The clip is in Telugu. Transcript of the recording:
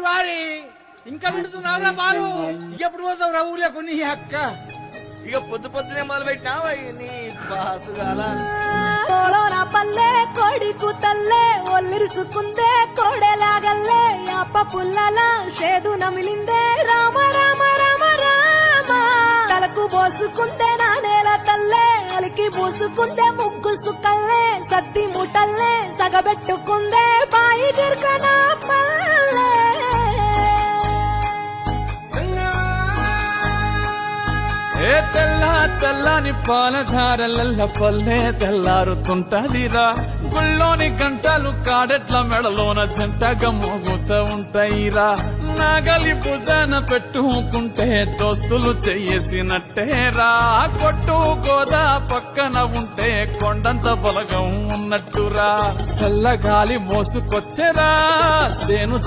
వారి వారి ఇంకా వింటున్నావురా బాలు ఎప్పుడు పోతావు రా ఊర్లో కొన్ని అక్క ఇక పొద్దు పొద్దునే మొదలు పెట్టినావా నీ బాసుగాల పోలోన పల్లె కోడి కూతల్లే ఒల్లిరుసుకుందే కోడెలాగల్లే అప్ప పుల్లల షేదు నమిలిందే రామ రామ రామ రామ తలకు పోసుకుందే నా నేల తల్లే అలికి పూసుకుందే ముగ్గు సుక్కల్లే సత్తి ముటల్లే సగబెట్టుకుందే బాయి గిర్కన పల్లె ఏ తెల్ల తెల్లని పాలధారలల్ల పల్లె తెల్లారుతుంటదిరా గుళ్ళోని గంటలు కాడెట్ల మెడలోన జంటగా మోగుతూ ఉంటాయిరా నాగలి భుజాన పెట్టుకుంటే దోస్తులు చెయ్యేసినట్టేరా కొట్టు గోదా పక్కన ఉంటే కొండంత బలగం ఉన్నట్టురా చల్లగాలి మోసుకొచ్చెరా సేను